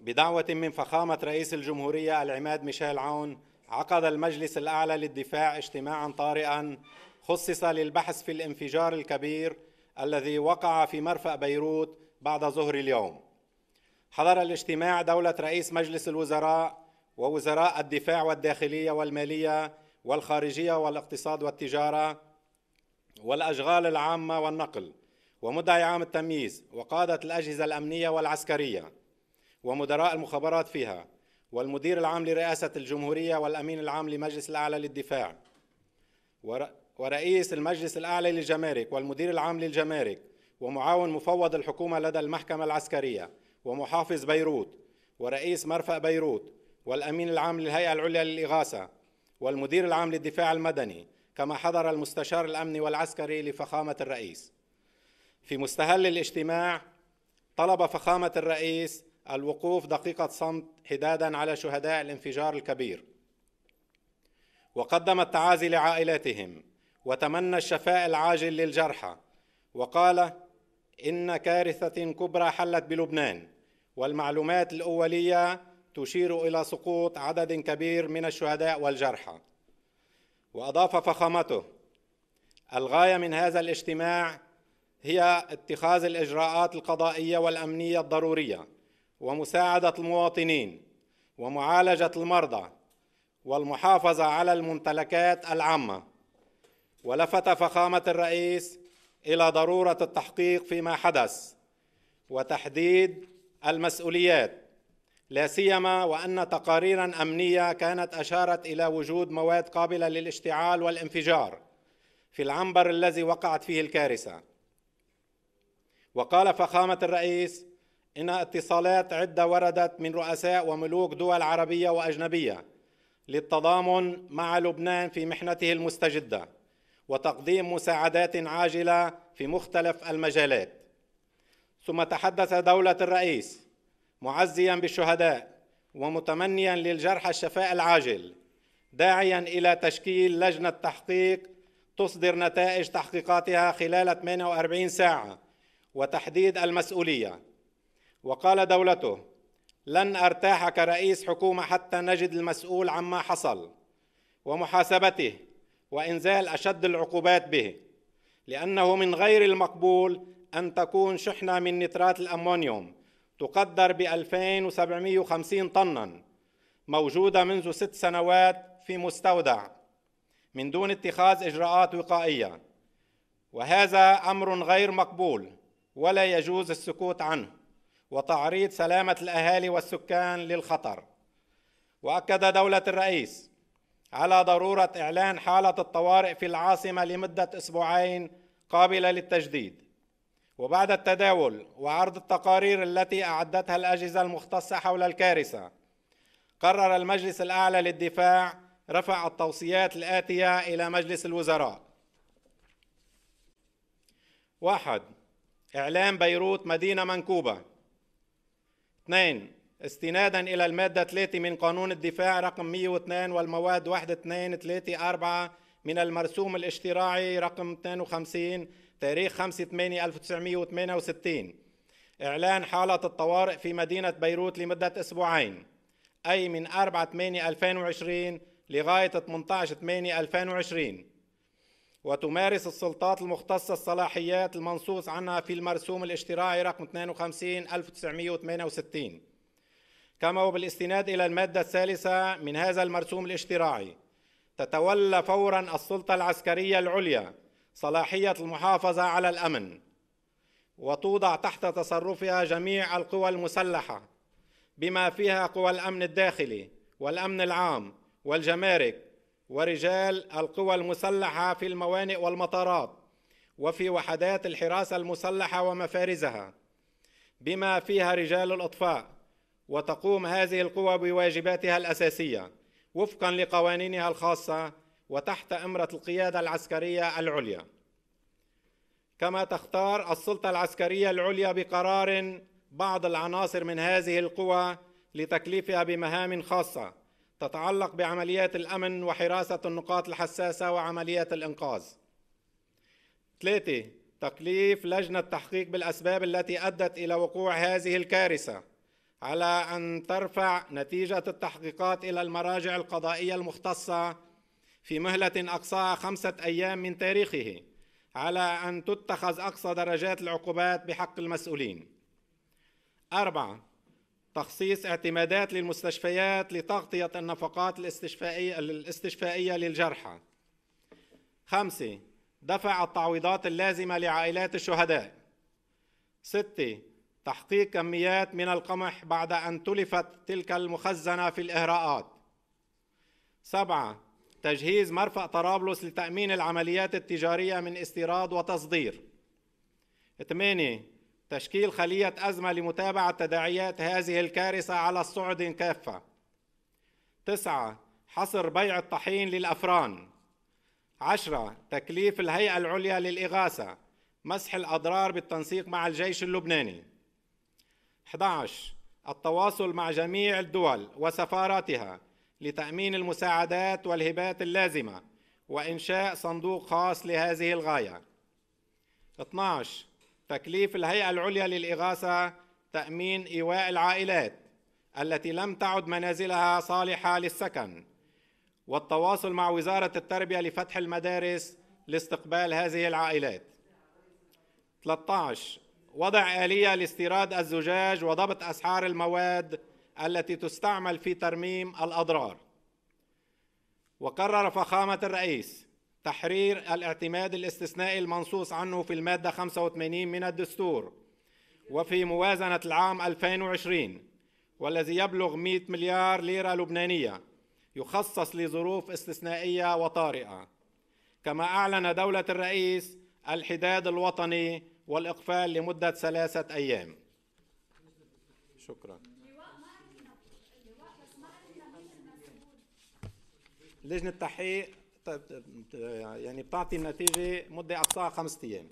بدعوة من فخامة رئيس الجمهورية العماد ميشيل عون، عقد المجلس الأعلى للدفاع اجتماعاً طارئاً خصص للبحث في الانفجار الكبير الذي وقع في مرفأ بيروت بعد ظهر اليوم. حضر الاجتماع دولة رئيس مجلس الوزراء ووزراء الدفاع والداخلية والمالية والخارجية والاقتصاد والتجارة والأشغال العامة والنقل ومدعي عام التمييز وقادة الأجهزة الأمنية والعسكرية ومدراء المخابرات فيها والمدير العام لرئاسة الجمهورية والأمين العام لمجلس الأعلى للدفاع ورئيس المجلس الأعلى للجمارك والمدير العام للجمارك ومعاون مفوض الحكومة لدى المحكمة العسكرية ومحافظ بيروت ورئيس مرفأ بيروت والأمين العام للهيئة العليا للإغاثة والمدير العام للدفاع المدني، كما حضر المستشار الأمني والعسكري لفخامة الرئيس. في مستهل الاجتماع طلب فخامة الرئيس الوقوف دقيقة صمت حداداً على شهداء الانفجار الكبير، وقدم التعازي لعائلاتهم وتمنى الشفاء العاجل للجرحى، وقال إن كارثة كبرى حلت بلبنان والمعلومات الأولية تشير إلى سقوط عدد كبير من الشهداء والجرحى. وأضاف فخامته: الغاية من هذا الاجتماع هي اتخاذ الإجراءات القضائية والأمنية الضرورية ومساعدة المواطنين ومعالجة المرضى والمحافظة على الممتلكات العامة. ولفت فخامة الرئيس إلى ضرورة التحقيق فيما حدث وتحديد المسؤوليات، لا سيما وأن تقاريراً أمنية كانت أشارت إلى وجود مواد قابلة للاشتعال والانفجار في العنبر الذي وقعت فيه الكارثة. وقال فخامة الرئيس إن اتصالات عدة وردت من رؤساء وملوك دول عربية وأجنبية للتضامن مع لبنان في محنته المستجدة وتقديم مساعدات عاجلة في مختلف المجالات. ثم تحدث دولة الرئيس معزياً بالشهداء ومتمنياً للجرحى الشفاء العاجل، داعياً إلى تشكيل لجنة تحقيق تصدر نتائج تحقيقاتها خلال 48 ساعة وتحديد المسؤولية. وقال دولته: لن أرتاح كرئيس حكومة حتى نجد المسؤول عما حصل ومحاسبته وإنزال أشد العقوبات به، لأنه من غير المقبول أن تكون شحنة من نترات الأمونيوم تقدر ب2750 طناً موجودة منذ 6 سنوات في مستودع من دون اتخاذ إجراءات وقائية، وهذا أمر غير مقبول ولا يجوز السكوت عنه وتعريض سلامة الأهالي والسكان للخطر. وأكد دولة الرئيس على ضرورة إعلان حالة الطوارئ في العاصمة لمدة 2 أسبوع قابلة للتجديد. وبعد التداول وعرض التقارير التي أعدتها الأجهزة المختصة حول الكارثة، قرر المجلس الأعلى للدفاع رفع التوصيات الآتية إلى مجلس الوزراء: 1. إعلان بيروت مدينة منكوبة. 2. استناداً إلى المادة 3 من قانون الدفاع رقم 102 والمواد 1 2 3 4 من المرسوم الاشتراعي رقم 52 تاريخ 5/8/1968، إعلان حالة الطوارئ في مدينة بيروت لمدة 2 أسبوع، أي من 4/8/2020 لغاية 18/8/2020، وتمارس السلطات المختصة الصلاحيات المنصوص عنها في المرسوم الاشتراعي رقم 52/1968. كما وبالاستناد إلى المادة 3 من هذا المرسوم الاشتراعي، تتولى فوراً السلطة العسكرية العليا صلاحية المحافظة على الأمن، وتوضع تحت تصرفها جميع القوى المسلحة بما فيها قوى الأمن الداخلي والأمن العام والجمارك ورجال القوى المسلحة في الموانئ والمطارات وفي وحدات الحراسة المسلحة ومفارزها بما فيها رجال الإطفاء. وتقوم هذه القوى بواجباتها الأساسية وفقاً لقوانينها الخاصة وتحت إمرة القيادة العسكرية العليا. كما تختار السلطة العسكرية العليا بقرار بعض العناصر من هذه القوى لتكليفها بمهام خاصة تتعلق بعمليات الأمن وحراسة النقاط الحساسة وعمليات الإنقاذ. 3. تكليف لجنة تحقيق بالأسباب التي أدت إلى وقوع هذه الكارثة على أن ترفع نتيجة التحقيقات إلى المراجع القضائية المختصة في مهلة أقصاها 5 أيام من تاريخه، على أن تتخذ أقصى درجات العقوبات بحق المسؤولين. 4. تخصيص اعتمادات للمستشفيات لتغطية النفقات الاستشفائية للجرحى. 5. دفع التعويضات اللازمة لعائلات الشهداء. 6. تحقيق كميات من القمح بعد أن تلفت تلك المخزنة في الإهراءات. 7. تجهيز مرفأ طرابلس لتأمين العمليات التجارية من استيراد وتصدير. 8. تشكيل خلية أزمة لمتابعة تداعيات هذه الكارثة على الصعد كافة. 9. حصر بيع الطحين للأفران. 10. تكليف الهيئة العليا للإغاثة مسح الأضرار بالتنسيق مع الجيش اللبناني. 11. التواصل مع جميع الدول وسفاراتها لتأمين المساعدات والهبات اللازمة وإنشاء صندوق خاص لهذه الغاية. 12. تكليف الهيئة العليا للإغاثة تأمين إيواء العائلات التي لم تعد منازلها صالحة للسكن، والتواصل مع وزارة التربية لفتح المدارس لاستقبال هذه العائلات. 13. وضع آلية لاستيراد الزجاج وضبط أسعار المواد التي تستعمل في ترميم الأضرار. وقرر فخامة الرئيس تحرير الاعتماد الاستثنائي المنصوص عنه في المادة 85 من الدستور وفي موازنة العام 2020، والذي يبلغ 100 مليار ليرة لبنانية يخصص لظروف استثنائية وطارئة. كما أعلن دولة الرئيس الحداد الوطني والإقفال لمدة 3 أيام. شكرا. لجنة التحقيق يعني بتعطي النتيجة مدة أقصاها 5 أيام.